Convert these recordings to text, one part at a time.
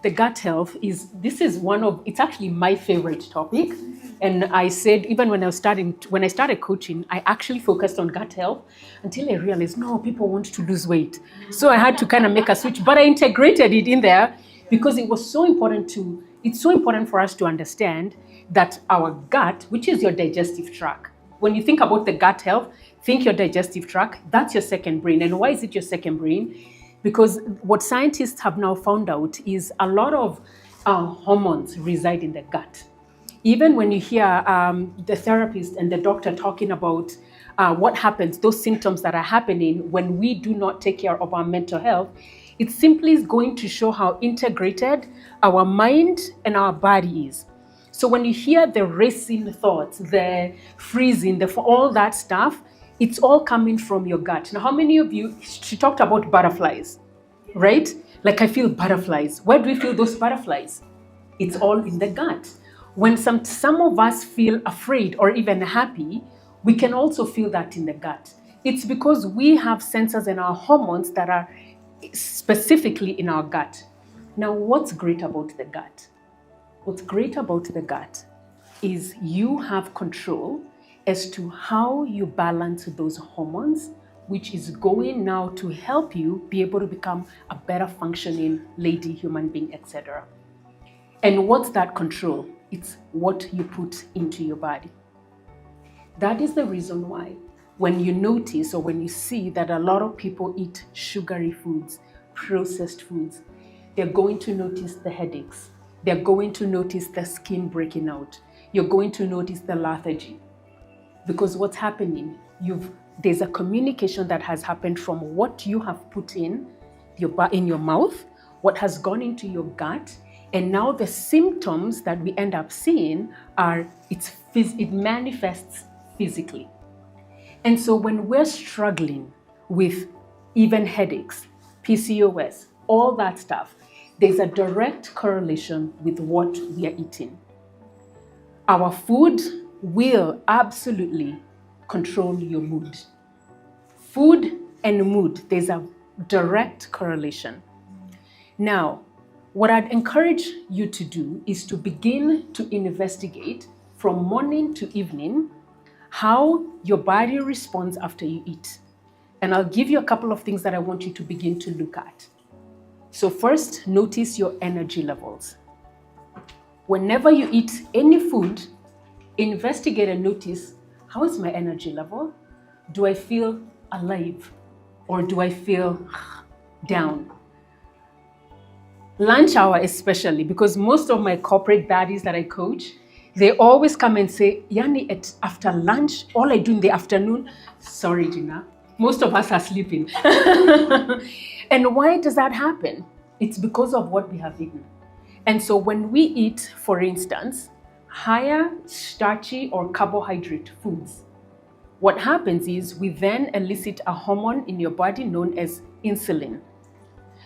the gut health this is it's actually my favorite topic. And I said, even when I started coaching, I actually focused on gut health until I realized, no, people want to lose weight. So I had to kind of make a switch, but I integrated it in there because it's so important for us to understand that our gut, which is your digestive tract, when you think about the gut health, think your digestive tract, that's your second brain. And why is it your second brain? Because what scientists have now found out is a lot of hormones reside in the gut. Even when you hear the therapist and the doctor talking about what happens, those symptoms that are happening when we do not take care of our mental health, it simply is going to show how integrated our mind and our body is. So when you hear the racing thoughts, the freezing, all that stuff, it's all coming from your gut. Now, how many of you, she talked about butterflies, right? Like, I feel butterflies. Where do we feel those butterflies? It's all in the gut. When some of us feel afraid or even happy, we can also feel that in the gut. It's because we have sensors in our hormones that are specifically in our gut. Now, what's great about the gut? What's great about the gut is you have control as to how you balance those hormones, which is going now to help you be able to become a better functioning lady, human being, etc. And what's that control? It's what you put into your body. That is the reason why when you notice or when you see that a lot of people eat sugary foods, processed foods, they're going to notice the headaches. They're going to notice the skin breaking out. You're going to notice the lethargy. Because what's happening, there's a communication that has happened from what you have put in your mouth, what has gone into your gut, and now the symptoms that we end up seeing it manifests physically. And so when we're struggling with even headaches, PCOS, all that stuff, there's a direct correlation with what we are eating. Our food will absolutely control your mood. Food and mood, there's a direct correlation. Now, what I'd encourage you to do is to begin to investigate from morning to evening how your body responds after you eat. And I'll give you a couple of things that I want you to begin to look at. So first, notice your energy levels. Whenever you eat any food, investigate and notice, how is my energy level? Do I feel alive or do I feel down? Lunch hour especially, because most of my corporate daddies that I coach, they always come and say, Yani, after lunch, all I do in the afternoon, sorry, Gina, most of us are sleeping. And why does that happen? It's because of what we have eaten. And so when we eat, for instance, higher starchy or carbohydrate foods, what happens is we then elicit a hormone in your body known as insulin.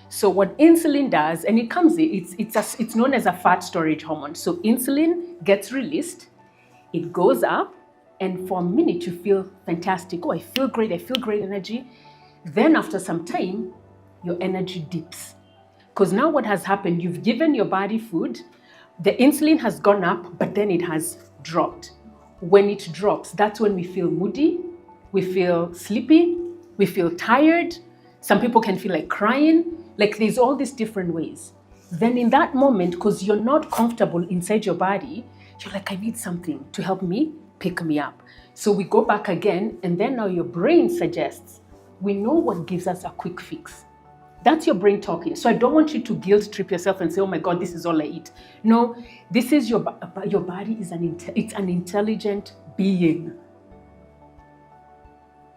So what insulin does, and it's known as a fat storage hormone. So insulin gets released, it goes up, and for a minute you feel fantastic. Oh, I feel great energy. Then after some time, your energy dips. Because now what has happened, you've given your body food, the insulin has gone up, but then it has dropped. When it drops, that's when we feel moody, we feel sleepy, we feel tired. Some people can feel like crying. Like there's all these different ways. Then in that moment, because you're not comfortable inside your body, you're like, I need something to help me pick me up. So we go back again, and then now your brain suggests, we know what gives us a quick fix. That's your brain talking. So I don't want you to guilt trip yourself and say, oh my God, this is all I eat. No, this is your body is it's an intelligent being.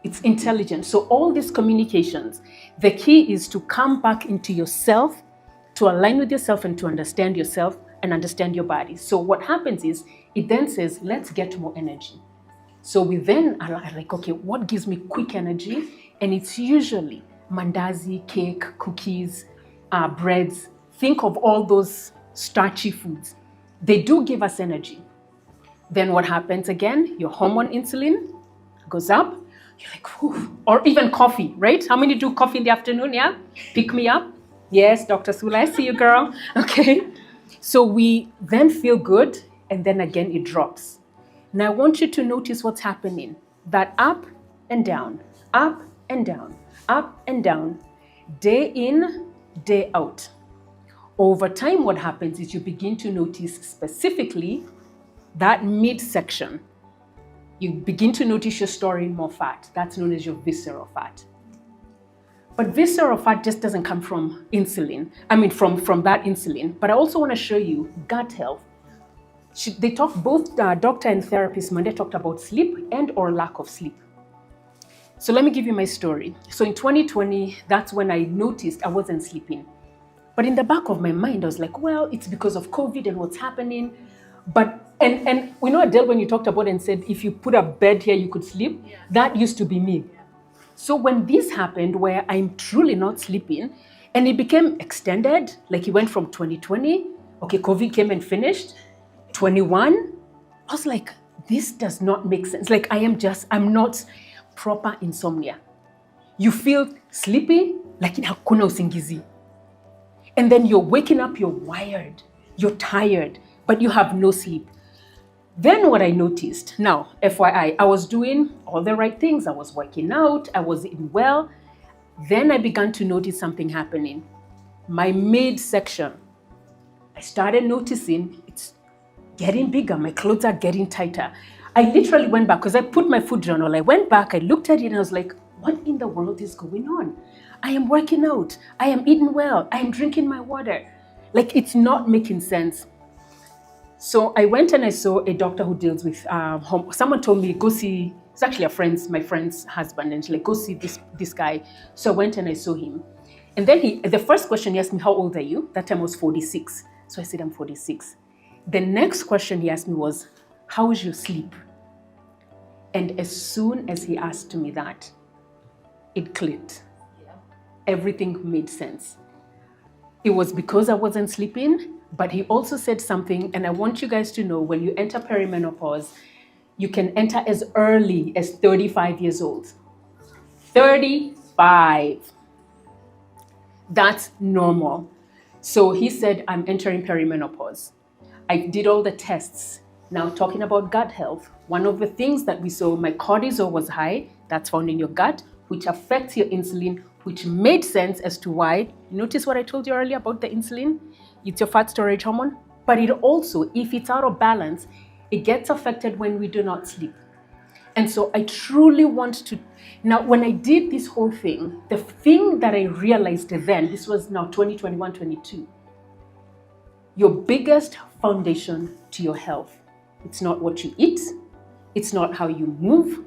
It's intelligent. So all these communications, the key is to come back into yourself, to align with yourself and to understand yourself and understand your body. So what happens is it then says, let's get more energy. So we then are like, okay, what gives me quick energy? And it's usually mandazi, cake, cookies, breads. Think of all those starchy foods. They do give us energy. Then what happens again? Your hormone insulin goes up. You're like, whew. Or even coffee, right? How many do coffee in the afternoon? Yeah, pick me up. Yes, Dr. Sula, I see you, girl. Okay. So we then feel good, and then again it drops. Now I want you to notice what's happening. That up and down, up and down, up and down, day in, day out. Over time, what happens is you begin to notice specifically that midsection. You begin to notice you're storing more fat. That's known as your visceral fat. But visceral fat just doesn't come from insulin. From that insulin. But I also want to show you gut health. They talk, both doctor and therapist Monday talked about sleep and or lack of sleep. So let me give you my story. So in 2020, that's when I noticed I wasn't sleeping. But in the back of my mind, I was like, well, it's because of COVID and what's happening. But, and we know, Adele, when you talked about it and said, if you put a bed here, you could sleep, that used to be me. So when this happened, where I'm truly not sleeping, and it became extended, like it went from 2020, okay, COVID came and finished, 21, I was like, this does not make sense. Like I'm not proper insomnia. You feel sleepy, like hakuna usingizi. And then you're waking up, you're wired, you're tired, but you have no sleep. Then what I noticed, now, FYI, I was doing all the right things. I was working out, I was eating well. Then I began to notice something happening. My midsection, I started noticing it's getting bigger. My clothes are getting tighter. I literally went back because I put my food journal. I went back, I looked at it and I was like, what in the world is going on? I am working out. I am eating well. I am drinking my water. Like it's not making sense. So I went and I saw a doctor who deals with someone told me, go see, it's actually my friend's husband, and she's like, go see this guy. So I went and I saw him. And then the first question he asked me, how old are you? That time I was 46. So I said, I'm 46. The next question he asked me was, how is your sleep? And as soon as he asked me that, it clicked. Yeah. Everything made sense. It was because I wasn't sleeping, but he also said something, and I want you guys to know, when you enter perimenopause, you can enter as early as 35 years old. 35. That's normal. So he said, I'm entering perimenopause. I did all the tests. Now, talking about gut health, one of the things that we saw, my cortisol was high, that's found in your gut, which affects your insulin, which made sense as to why. Notice what I told you earlier about the insulin? It's your fat storage hormone. But it also, if it's out of balance, it gets affected when we do not sleep. And so I truly want to, now when I did this whole thing, the thing that I realized then, this was now 2021, 22, your biggest foundation to your health, it's not what you eat, it's not how you move,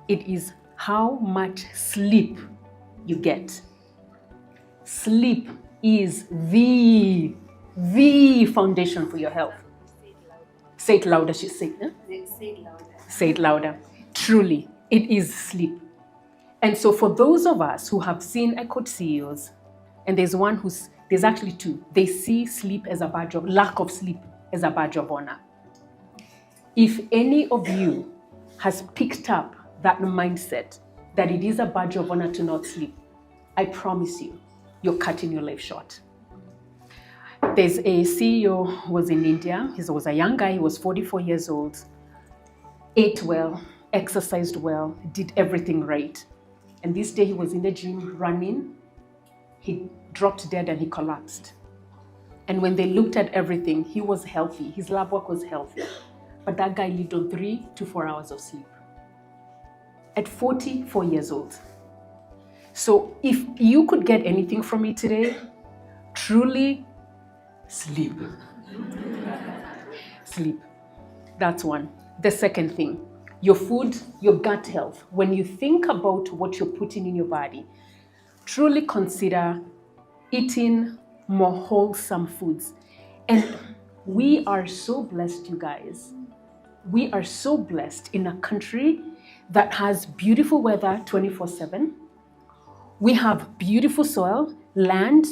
it is how much sleep you get. Sleep is the foundation for your health. Say it louder, she said. Huh? Say it louder. Say it louder. Truly, it is sleep. And so for those of us who have seen, I quote CEOs, and there's actually two. They see sleep as lack of sleep as a badge of honor. If any of you has picked up that mindset that it is a badge of honor to not sleep, I promise you, you're cutting your life short. There's a CEO who was in India. He was a young guy. He was 44 years old, ate well, exercised well, did everything right. And this day he was in the gym running. He dropped dead and he collapsed. And when they looked at everything, he was healthy. His lab work was healthy. But that guy lived on 3 to 4 hours of sleep at 44 years old. So if you could get anything from me today, truly sleep. Sleep. That's one. The second thing, your food, your gut health. When you think about what you're putting in your body, truly consider eating more wholesome foods. And we are so blessed, you guys. We are so blessed in a country that has beautiful weather 24/7. We have beautiful soil, land.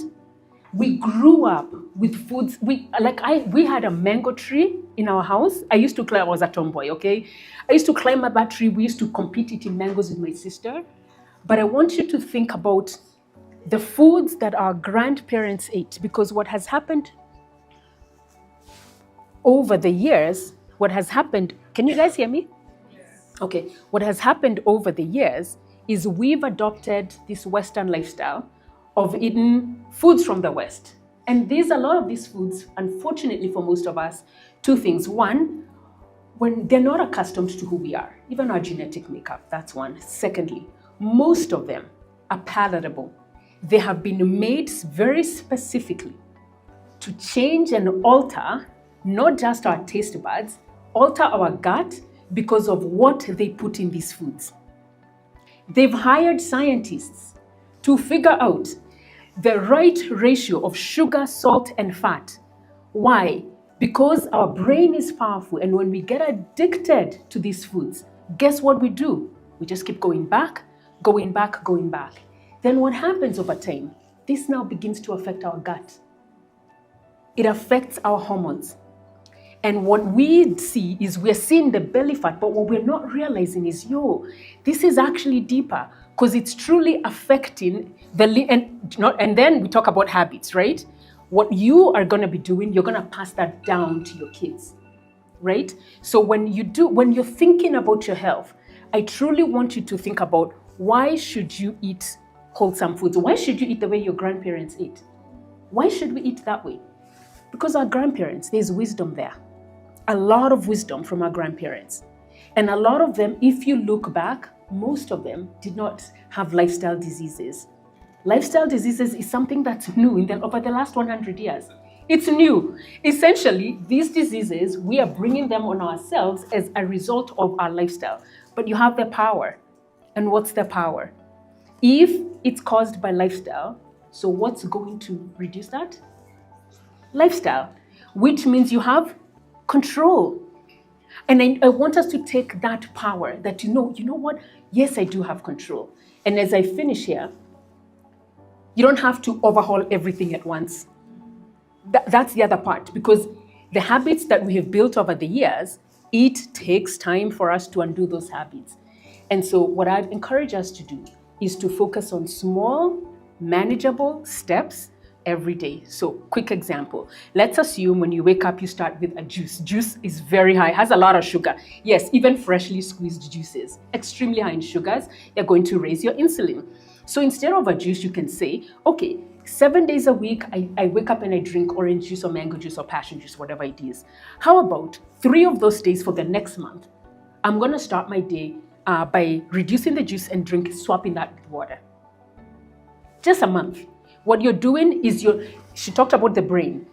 We grew up with foods. We had a mango tree in our house. I used to climb. I was a tomboy, okay? I used to climb that tree. We used to compete eating mangoes with my sister. But I want you to think about the foods that our grandparents ate, because what has happened over the years, can you guys hear me? Okay, what has happened over the years is we've adopted this Western lifestyle of eating foods from the West. And a lot of these foods, unfortunately for most of us, two things. One, when they're not accustomed to who we are, even our genetic makeup, that's one. Secondly, most of them are palatable. They have been made very specifically to change and alter not just our taste buds, alter our gut because of what they put in these foods. They've hired scientists to figure out the right ratio of sugar, salt, and fat. Why? Because our brain is powerful, and when we get addicted to these foods, guess what we do? We just keep going back, going back, going back. Then what happens over time? This now begins to affect our gut. It affects our hormones. And what we see is we're seeing the belly fat, but what we're not realizing is, this is actually deeper because it's truly affecting and then we talk about habits, right? What you are going to be doing, you're going to pass that down to your kids, right? So when you're thinking about your health, I truly want you to think about, why should you eat wholesome foods? Why should you eat the way your grandparents ate? Why should we eat that way? Because our grandparents, there's wisdom there. A lot of wisdom from our grandparents. And a lot of them, if you look back, most of them did not have lifestyle diseases. Lifestyle diseases is something that's new over the last 100 years. It's new. Essentially, these diseases, we are bringing them on ourselves as a result of our lifestyle. But you have the power. And what's the power? If it's caused by lifestyle, so what's going to reduce that? Lifestyle, which means you have control. And I want us to take that power that you know what? Yes, I do have control. And as I finish here, you don't have to overhaul everything at once. That's the other part, because the habits that we have built over the years, it takes time for us to undo those habits. And so what I'd encourage us to do is to focus on small, manageable steps every day. So quick example. Let's assume when you wake up, you start with a juice. Juice is very high, has a lot of sugar. Yes, even freshly squeezed juices, extremely high in sugars, they're going to raise your insulin. So instead of a juice, you can say, okay, 7 days a week, I wake up and I drink orange juice or mango juice or passion juice, whatever it is. How about 3 of those days for the next month? I'm going to start my day by reducing the juice and swapping that with water. Just a month. What you're doing is she talked about the brain.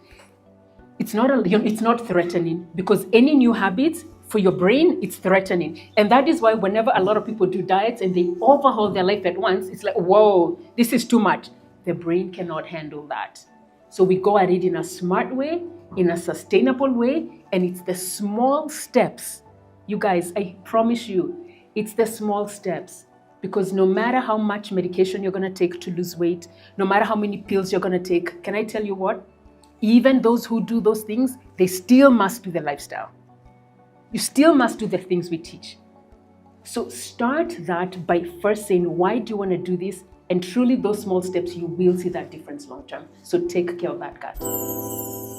It's not threatening, because any new habits for your brain, it's threatening. And that is why whenever a lot of people do diets and they overhaul their life at once, it's like, whoa, this is too much. The brain cannot handle that. So we go at it in a smart way, in a sustainable way, and it's the small steps. You guys, I promise you, it's the small steps. Because no matter how much medication you're going to take to lose weight, no matter how many pills you're going to take, can I tell you what? Even those who do those things, they still must do the lifestyle. You still must do the things we teach. So start that by first saying, why do you want to do this? And truly those small steps, you will see that difference long term. So take care of that, guys.